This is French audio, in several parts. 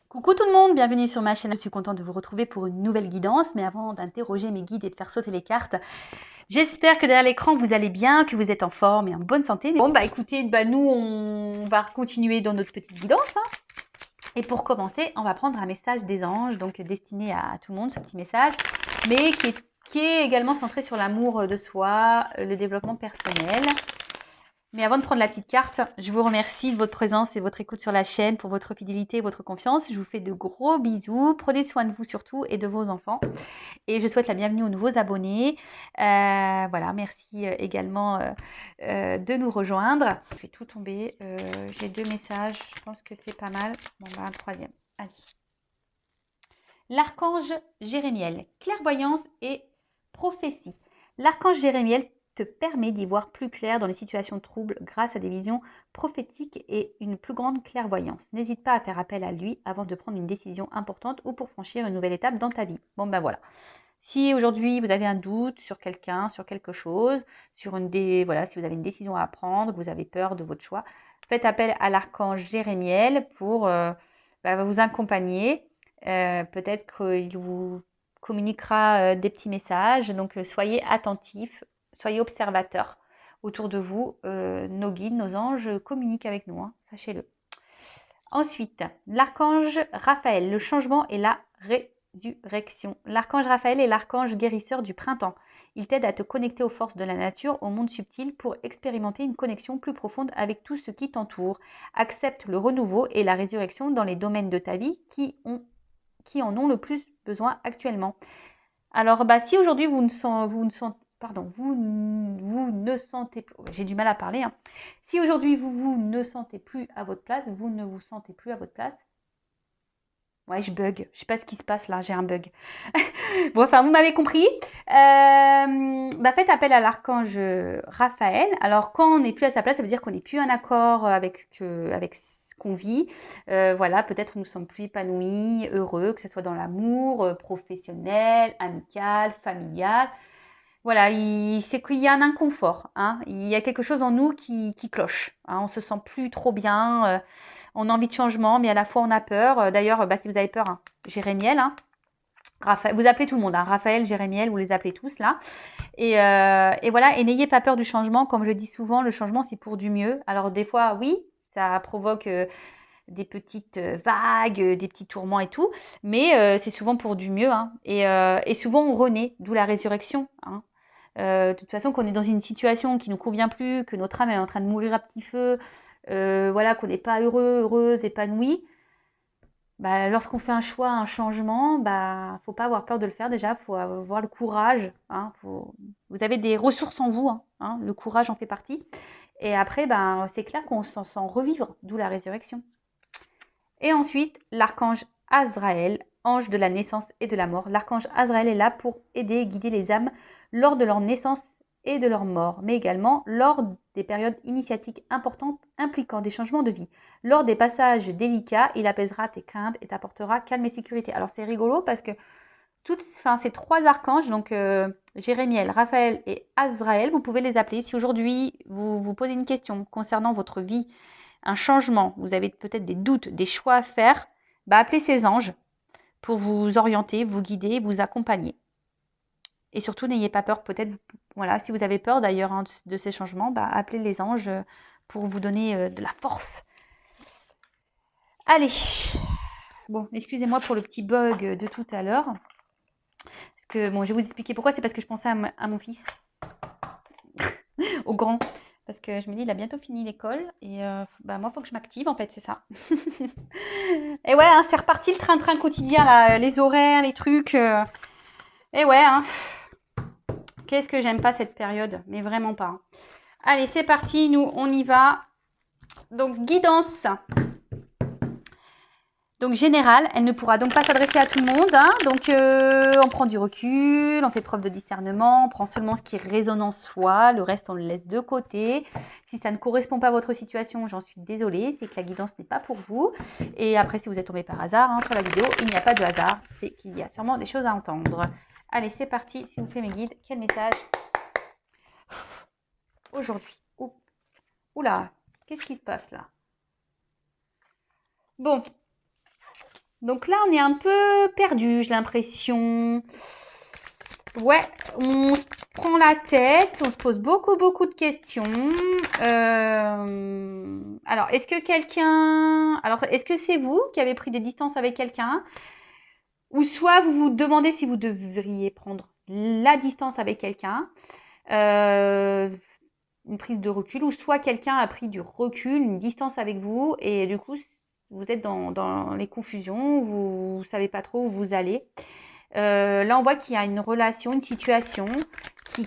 Coucou tout le monde, bienvenue sur ma chaîne. Je suis contente de vous retrouver pour une nouvelle guidance. Mais avant d'interroger mes guides et de faire sauter les cartes, j'espère que derrière l'écran vous allez bien, que vous êtes en forme et en bonne santé. Bon bah écoutez, nous on va continuer dans notre petite guidance. Et pour commencer, on va prendre un message des anges, donc destiné à tout le monde, ce petit message, mais qui est également centré sur l'amour de soi, le développement personnel. Mais avant de prendre la petite carte, je vous remercie de votre présence et votre écoute sur la chaîne, pour votre fidélité et votre confiance. Je vous fais de gros bisous. Prenez soin de vous surtout et de vos enfants. Et je souhaite la bienvenue aux nouveaux abonnés. Voilà, merci également de nous rejoindre. Je fais tout tomber. J'ai 2 messages. Je pense que c'est pas mal. Bon, bah, un troisième. Allez. L'archange Jérémiel, clairvoyance et prophétie. L'archange Jérémiel te permet d'y voir plus clair dans les situations troubles grâce à des visions prophétiques et une plus grande clairvoyance. N'hésite pas à faire appel à lui avant de prendre une décision importante ou pour franchir une nouvelle étape dans ta vie. Bon ben voilà. Si aujourd'hui vous avez un doute sur quelqu'un, sur quelque chose, si vous avez une décision à prendre, que vous avez peur de votre choix, faites appel à l'archange Jérémiel pour vous accompagner. Peut-être qu'il vous communiquera des petits messages. Donc soyez attentifs, soyez observateurs autour de vous. Nos guides, nos anges communiquent avec nous, hein, sachez-le. Ensuite, l'archange Raphaël, le changement et la résurrection. L'archange Raphaël est l'archange guérisseur du printemps. Il t'aide à te connecter aux forces de la nature, au monde subtil, pour expérimenter une connexion plus profonde avec tout ce qui t'entoure. Accepte le renouveau et la résurrection dans les domaines de ta vie qui en ont le plus besoin actuellement. Alors, si aujourd'hui vous ne sentez plus, j'ai du mal à parler, hein. Si aujourd'hui vous ne sentez plus à votre place, vous ne vous sentez plus à votre place. Ouais, je bug. Je sais pas ce qui se passe là, j'ai un bug. Bon, enfin, vous m'avez compris. Faites appel à l'archange Raphaël. Alors, quand on n'est plus à sa place, ça veut dire qu'on n'est plus en accord avec ce qu'on vit. Voilà, peut-être nous ne sommes plus épanouis, heureux, que ce soit dans l'amour, professionnel, amical, familial. Voilà, c'est qu'il y a un inconfort, hein. Il y a quelque chose en nous qui cloche, hein. On se sent plus trop bien, on a envie de changement, mais à la fois on a peur. D'ailleurs, si vous avez peur, hein, Jérémiel, hein, Raphaël, vous appelez tout le monde, hein, Raphaël, Jérémiel, vous les appelez tous là. Et voilà, et n'ayez pas peur du changement. Comme je dis souvent, le changement c'est pour du mieux. Alors des fois, oui, ça provoque des petites vagues, des petits tourments et tout, mais c'est souvent pour du mieux, hein. Et souvent on renaît, d'où la résurrection, hein. De toute façon, qu'on est dans une situation qui ne nous convient plus, que notre âme est en train de mourir à petit feu, voilà, qu'on n'est pas heureux, heureuse, épanoui, lorsqu'on fait un choix, un changement, faut pas avoir peur de le faire déjà, faut avoir le courage, hein, vous avez des ressources en vous, hein, le courage en fait partie. Et après, c'est clair qu'on s'en sent revivre, d'où la résurrection. Et ensuite, l'archange Azraël, ange de la naissance et de la mort. L'archange Azraël est là pour aider et guider les âmes lors de leur naissance et de leur mort, mais également lors des périodes initiatiques importantes impliquant des changements de vie. Lors des passages délicats, il apaisera tes craintes et t'apportera calme et sécurité. Alors c'est rigolo parce que ces 3 archanges, donc Jérémiel, Raphaël et Azraël, vous pouvez les appeler. Si aujourd'hui vous vous posez une question concernant votre vie, un changement, vous avez peut-être des doutes, des choix à faire, appelez ces anges pour vous orienter, vous guider, vous accompagner. Et surtout, n'ayez pas peur, peut-être, voilà, si vous avez peur d'ailleurs, hein, de ces changements, appelez les anges pour vous donner de la force. Allez, bon, excusez-moi pour le petit bug de tout à l'heure. Parce que, bon, je vais vous expliquer pourquoi. C'est parce que je pensais à mon fils, au grand. Parce que je me dis, il a bientôt fini l'école. Et moi, il faut que je m'active, en fait, c'est ça. Et ouais, hein, c'est reparti le train-train quotidien, là, les horaires, les trucs. Et ouais, hein. Qu'est-ce que j'aime pas cette période, mais vraiment pas. Allez, c'est parti, nous, on y va. Donc, guidance. Donc, générale, elle ne pourra donc pas s'adresser à tout le monde, hein. Donc, on prend du recul, on fait preuve de discernement, on prend seulement ce qui résonne en soi, le reste, on le laisse de côté. Si ça ne correspond pas à votre situation, j'en suis désolée, c'est que la guidance n'est pas pour vous. Et après, si vous êtes tombé par hasard, hein, sur la vidéo, il n'y a pas de hasard, c'est qu'il y a sûrement des choses à entendre. Allez, c'est parti, s'il vous plaît, mes guides, quel message aujourd'hui? Oula, qu'est-ce qui se passe là? Bon. Donc là, on est un peu perdu, j'ai l'impression. Ouais, on se prend la tête, on se pose beaucoup de questions. Alors, est-ce que est-ce que c'est vous qui avez pris des distances avec quelqu'un? Ou soit vous vous demandez si vous devriez prendre la distance avec quelqu'un, euh, une prise de recul, ou soit quelqu'un a pris du recul, une distance avec vous, et du coup, vous êtes dans les confusions, vous ne savez pas trop où vous allez. Là, on voit qu'il y a une relation, une situation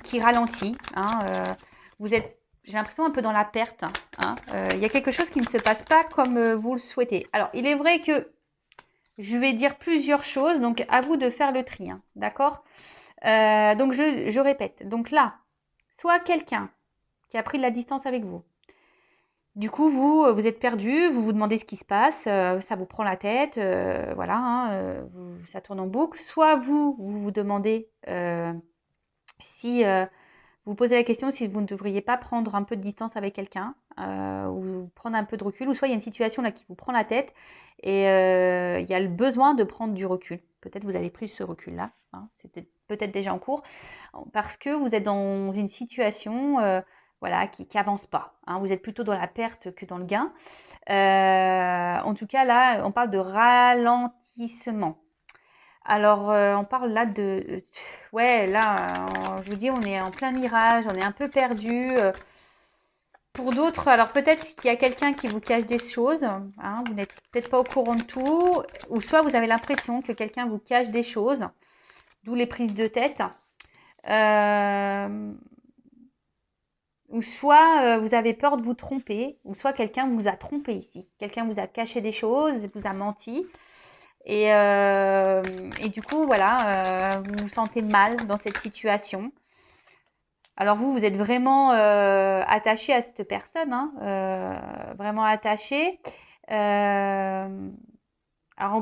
qui ralentit. Hein, vous êtes, j'ai l'impression, un peu dans la perte. Hein, il y a quelque chose qui ne se passe pas comme vous le souhaitez. Alors, il est vrai que je vais dire plusieurs choses, donc à vous de faire le tri. Hein, d'accord. Donc, je répète. Donc là, soit quelqu'un qui a pris de la distance avec vous. Du coup, vous êtes perdu, vous vous demandez ce qui se passe, ça vous prend la tête, voilà, hein, ça tourne en boucle. Soit vous vous demandez si vous posez la question si vous ne devriez pas prendre un peu de distance avec quelqu'un ou prendre un peu de recul, ou soit il y a une situation là qui vous prend la tête et il y a le besoin de prendre du recul. Peut-être vous avez pris ce recul-là, hein, c'était peut-être déjà en cours, parce que vous êtes dans une situation voilà, qui n'avance pas. Hein. Vous êtes plutôt dans la perte que dans le gain. En tout cas, là, on parle de ralentissement. Alors, on parle là ouais, là, je vous dis, on est en plein mirage, on est un peu perdu. Pour d'autres, alors peut-être qu'il y a quelqu'un qui vous cache des choses, hein, vous n'êtes peut-être pas au courant de tout, ou soit vous avez l'impression que quelqu'un vous cache des choses, d'où les prises de tête. Ou soit vous avez peur de vous tromper, ou soit quelqu'un vous a trompé ici. Quelqu'un vous a caché des choses, vous a menti. Et du coup, voilà, vous vous sentez mal dans cette situation. Alors vous êtes vraiment attaché à cette personne, hein, vraiment attaché. Alors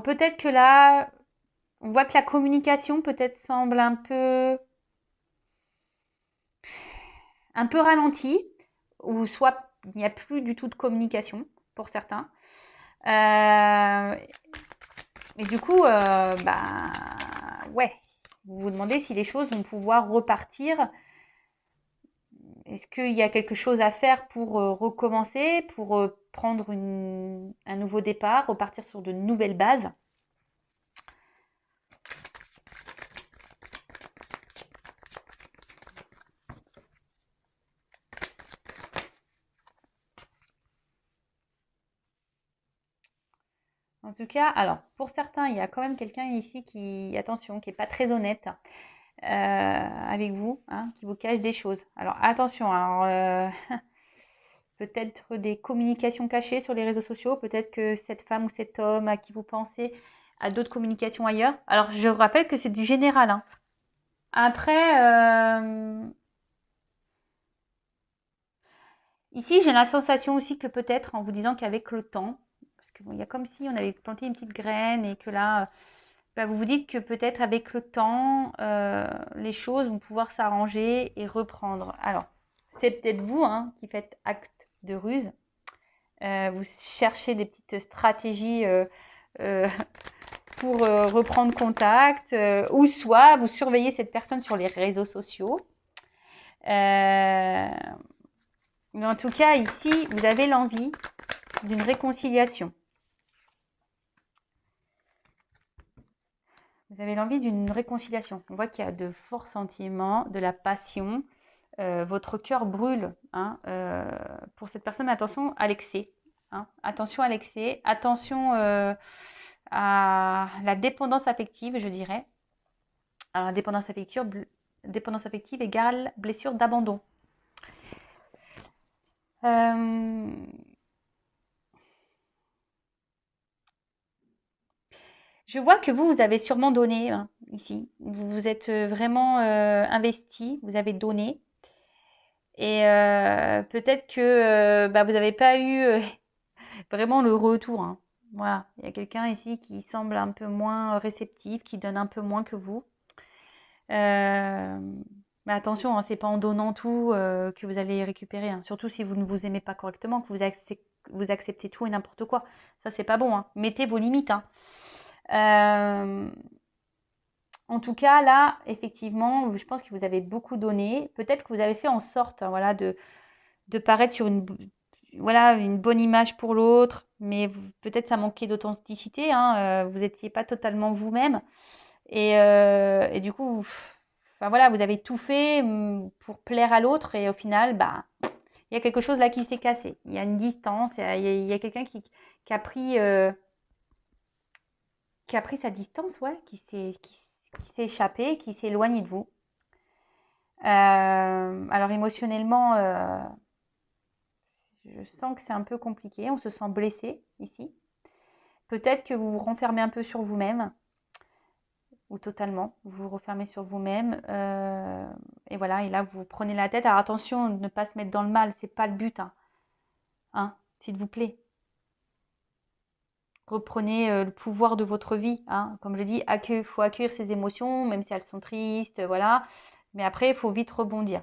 peut-être que là, on voit que la communication peut-être semble un peu ralentie, ou soit il n'y a plus du tout de communication pour certains. Et du coup, ouais, vous vous demandez si les choses vont pouvoir repartir. Est-ce qu'il y a quelque chose à faire pour recommencer, pour prendre un nouveau départ, repartir sur de nouvelles bases? En tout cas, alors, pour certains, il y a quand même quelqu'un ici qui, attention, qui n'est pas très honnête avec vous, hein, qui vous cache des choses. Alors, attention, alors, peut-être des communications cachées sur les réseaux sociaux, peut-être que cette femme ou cet homme à qui vous pensez a d'autres communications ailleurs. Alors, je rappelle que c'est du général. Hein. Après, ici, j'ai la sensation aussi que peut-être, en vous disant qu'avec le temps, parce qu'il y a comme si on avait planté une petite graine et que là, vous vous dites que peut-être avec le temps, les choses vont pouvoir s'arranger et reprendre. Alors, c'est peut-être vous hein, qui faites acte de ruse. Vous cherchez des petites stratégies euh, pour reprendre contact, ou soit vous surveillez cette personne sur les réseaux sociaux. Mais en tout cas, ici, vous avez l'envie d'une réconciliation. Vous avez l'envie d'une réconciliation. On voit qu'il y a de forts sentiments, de la passion. Votre cœur brûle hein, pour cette personne. Mais attention à l'excès. Hein. Attention à l'excès. Attention à la dépendance affective, je dirais. Alors, dépendance affective égale blessure d'abandon. Je vois que vous avez sûrement donné hein, ici. Vous vous êtes vraiment investi, vous avez donné. Et peut-être que vous n'avez pas eu vraiment le retour. Hein. Voilà, il y a quelqu'un ici qui semble un peu moins réceptif, qui donne un peu moins que vous. Mais attention, hein, c'est pas en donnant tout que vous allez récupérer. Hein. Surtout si vous ne vous aimez pas correctement, que vous acceptez tout et n'importe quoi. Ça, c'est pas bon. Hein. Mettez vos limites. Hein. Euh, En tout cas, là, effectivement, je pense que vous avez beaucoup donné. Peut-être que vous avez fait en sorte, hein, voilà, de paraître sur voilà, une bonne image pour l'autre, mais peut-être ça manquait d'authenticité, hein, vous n'étiez pas totalement vous-même. Et du coup, enfin voilà, vous avez tout fait pour plaire à l'autre et au final, bah, il y a quelque chose là qui s'est cassé. Il y a une distance, il y a quelqu'un qui a pris sa distance, ouais, qui s'est échappé, qui s'est éloigné de vous. Alors émotionnellement, je sens que c'est un peu compliqué. On se sent blessé ici. Peut-être que vous vous renfermez un peu sur vous-même, ou totalement. Vous vous refermez sur vous-même. Et voilà, et là, vous prenez la tête. Alors attention, ne pas se mettre dans le mal, c'est pas le but. Hein, s'il vous plaît. Reprenez le pouvoir de votre vie. Hein. Comme je dis, il faut accueillir ses émotions, même si elles sont tristes, voilà. Mais après, il faut vite rebondir.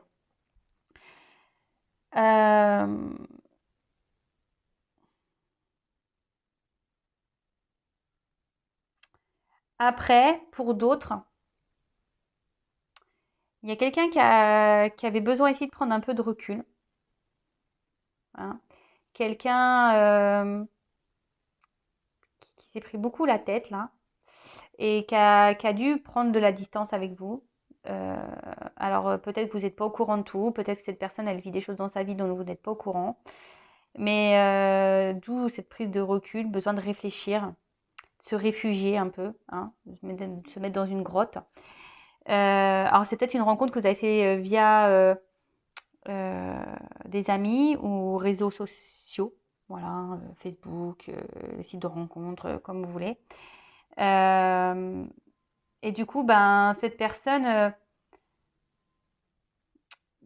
Euh, Après, pour d'autres, il y a quelqu'un qui avait besoin ici de prendre un peu de recul. Hein. Quelqu'un qui s'est pris beaucoup la tête là et qui a dû prendre de la distance avec vous. Euh, alors peut-être que vous n'êtes pas au courant de tout, peut-être que cette personne elle vit des choses dans sa vie dont vous n'êtes pas au courant. Mais d'où cette prise de recul, besoin de réfléchir, de se réfugier un peu, hein, de se mettre dans une grotte. Alors c'est peut-être une rencontre que vous avez fait via des amis ou réseaux sociaux, voilà, Facebook, site de rencontre, comme vous voulez. Et du coup, ben, cette personne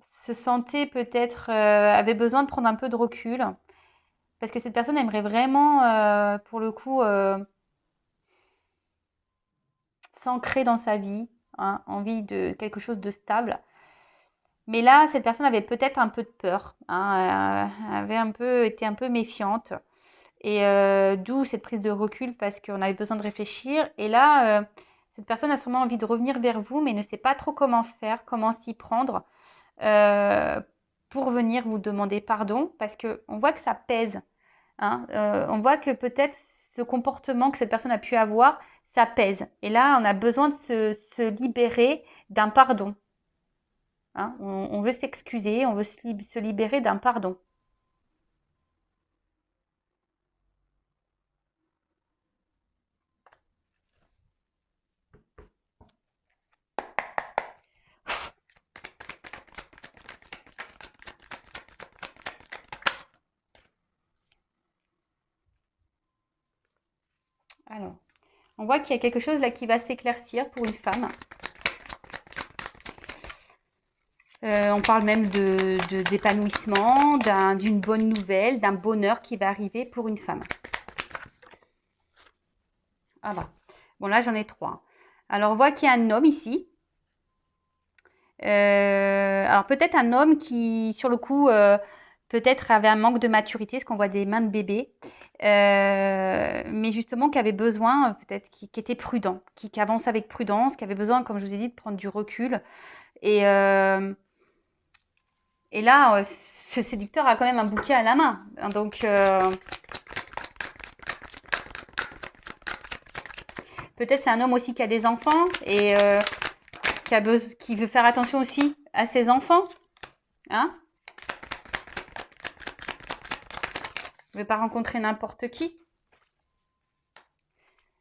se sentait peut-être, avait besoin de prendre un peu de recul, parce que cette personne aimerait vraiment, pour le coup, s'ancrer dans sa vie, hein, envie de quelque chose de stable. Mais là, cette personne avait peut-être un peu de peur, hein, avait été un peu méfiante. Et d'où cette prise de recul parce qu'on avait besoin de réfléchir. Et là, cette personne a sûrement envie de revenir vers vous, mais ne sait pas trop comment faire, comment s'y prendre euh, pour venir vous demander pardon parce qu'on voit que ça pèse. Hein. On voit que peut-être ce comportement que cette personne a pu avoir, ça pèse. Et là, on a besoin de se libérer d'un pardon. Hein. On veut s'excuser, on veut se libérer d'un pardon. Alors, on voit qu'il y a quelque chose là qui va s'éclaircir pour une femme. On parle même d'épanouissement, d'une bonne nouvelle, d'un bonheur qui va arriver pour une femme. Ah bah. Bon, là, j'en ai trois. Alors, on voit qu'il y a un homme ici. Alors, peut-être un homme qui, sur le coup, peut-être avait un manque de maturité, parce qu'on voit des mains de bébé. Mais justement, qui avait besoin, peut-être, qui était prudent, qui avance avec prudence, qui avait besoin, comme je vous ai dit, de prendre du recul. Et, euh, et là, ce séducteur a quand même un bouquet à la main. Donc, peut-être c'est un homme aussi qui a des enfants et qui veut faire attention aussi à ses enfants. Hein? Il ne veut pas rencontrer n'importe qui.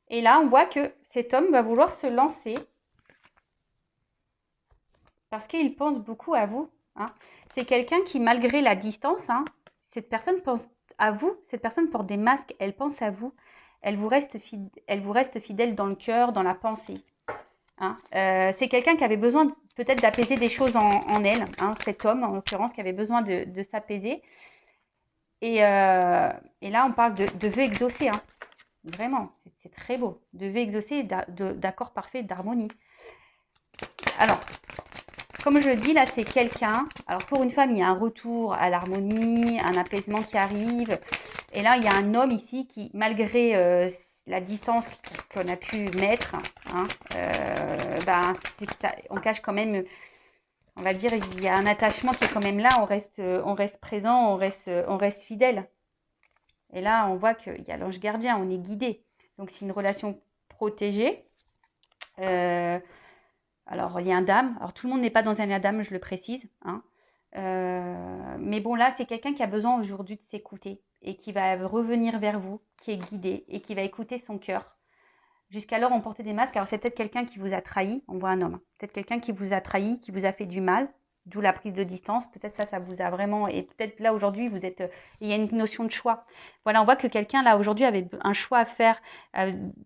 Et là, on voit que cet homme va vouloir se lancer parce qu'il pense beaucoup à vous. Hein? C'est quelqu'un qui, malgré la distance, hein, cette personne pense à vous, cette personne porte des masques, elle pense à vous, elle vous reste fidèle dans le cœur, dans la pensée. Hein. C'est quelqu'un qui avait besoin peut-être d'apaiser des choses en elle, hein, cet homme en l'occurrence qui avait besoin de s'apaiser. Et là, on parle de vœux exaucés. Hein. Vraiment, c'est très beau. De vœux exaucés, d'accord parfait, d'harmonie. Alors, comme je le dis, là, c'est quelqu'un. Alors, pour une femme, il y a un retour à l'harmonie, un apaisement qui arrive. Et là, il y a un homme ici qui, malgré la distance qu'on a pu mettre, hein, c'est que ça, on cache quand même, on va dire, il y a un attachement qui est quand même là, on reste présent, on reste fidèle. Et là, on voit qu'il y a l'ange gardien, on est guidé. Donc, c'est une relation protégée. Alors, lien d'âme. Alors, tout le monde n'est pas dans un lien d'âme, je le précise, hein. Mais bon, là, c'est quelqu'un qui a besoin aujourd'hui de s'écouter et qui va revenir vers vous, qui est guidé et qui va écouter son cœur. Jusqu'alors, on portait des masques. Alors, c'est peut-être quelqu'un qui vous a trahi. On voit un homme. Peut-être quelqu'un qui vous a trahi, qui vous a fait du mal, d'où la prise de distance. Peut-être ça vous a vraiment... Et peut-être là, aujourd'hui, vous êtes... il y a une notion de choix. Voilà, on voit que quelqu'un, là, aujourd'hui, avait un choix à faire,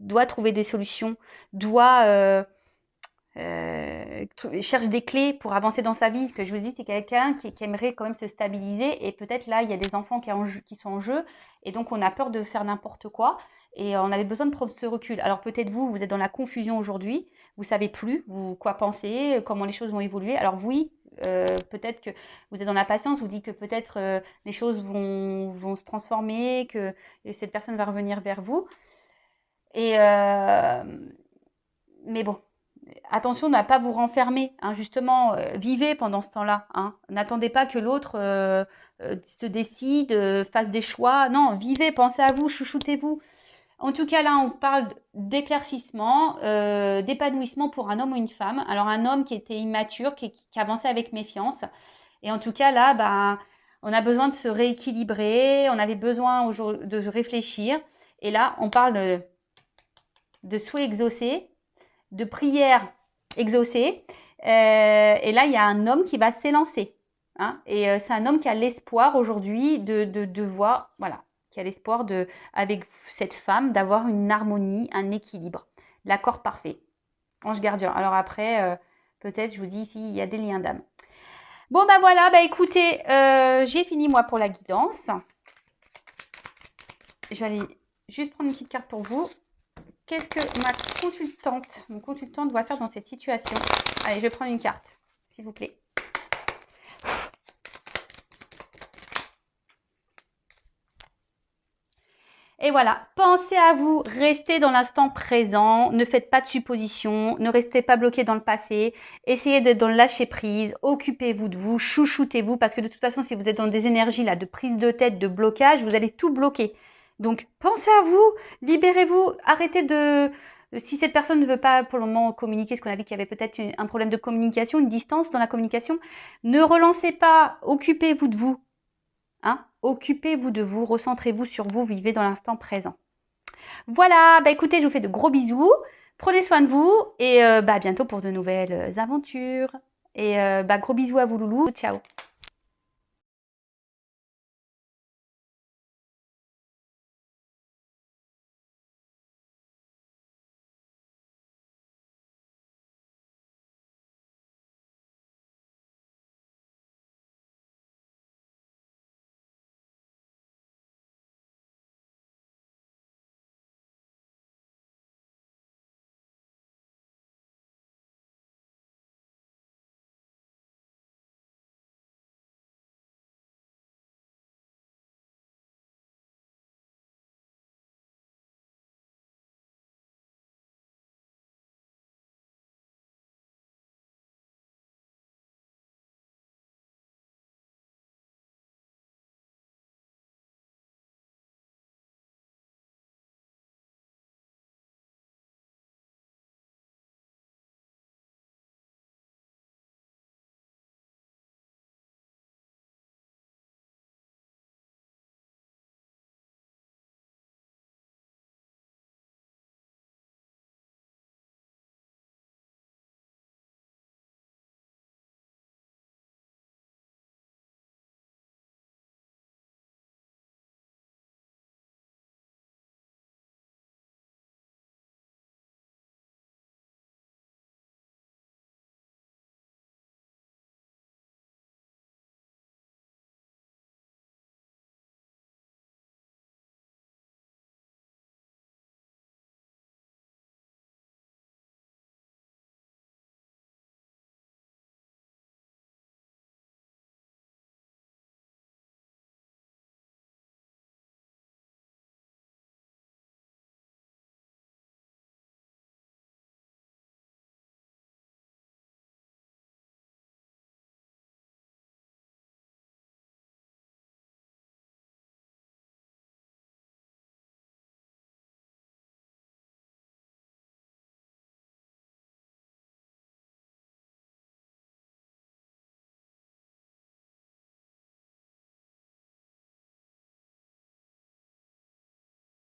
doit trouver des solutions, doit... cherche des clés pour avancer dans sa vie. Ce que je vous dis, c'est quelqu'un qui aimerait quand même se stabiliser et peut-être là, il y a des enfants qui sont en jeu et donc on a peur de faire n'importe quoi et on avait besoin de prendre ce recul. Alors peut-être vous êtes dans la confusion aujourd'hui, vous savez plus quoi penser, comment les choses vont évoluer. Alors oui, peut-être que vous êtes dans la patience, vous dites que peut-être les choses vont se transformer, que cette personne va revenir vers vous. Et mais bon, attention à ne pas vous renfermer, hein, justement, vivez pendant ce temps-là, hein. N'attendez pas que l'autre se décide, fasse des choix. Non, vivez, pensez à vous, chouchoutez-vous. En tout cas, là, on parle d'éclaircissement, d'épanouissement pour un homme ou une femme. Alors, un homme qui était immature, qui avançait avec méfiance. Et en tout cas, là, on a besoin de se rééquilibrer, on avait besoin de réfléchir. Et là, on parle de souhaits exaucés, de prières exaucées. Et là, il y a un homme qui va s'élancer, hein, et c'est un homme qui a l'espoir aujourd'hui de voir, voilà, qui a l'espoir avec cette femme d'avoir une harmonie, un équilibre, l'accord parfait. Ange gardien. Alors après, peut-être, je vous dis ici, il y a des liens d'âme. Bon, voilà, écoutez, j'ai fini moi pour la guidance. Je vais aller juste prendre une petite carte pour vous. Qu'est-ce que mon consultante doit faire dans cette situation? Allez, je vais prendre une carte, s'il vous plaît. Et voilà, pensez à vous, restez dans l'instant présent, ne faites pas de suppositions, ne restez pas bloqué dans le passé, essayez d'être dans le lâcher prise, occupez-vous de vous, chouchoutez-vous, parce que de toute façon, si vous êtes dans des énergies là de prise de tête, de blocage, vous allez tout bloquer. Donc, pensez à vous, libérez-vous, arrêtez de... Si cette personne ne veut pas pour le moment communiquer, ce qu'on a vu qu'il y avait peut-être un problème de communication, une distance dans la communication, ne relancez pas, occupez-vous de vous. Hein, occupez-vous de vous, recentrez-vous sur vous, vivez dans l'instant présent. Voilà, écoutez, je vous fais de gros bisous, prenez soin de vous et à bientôt pour de nouvelles aventures. Et gros bisous à vous loulous, ciao.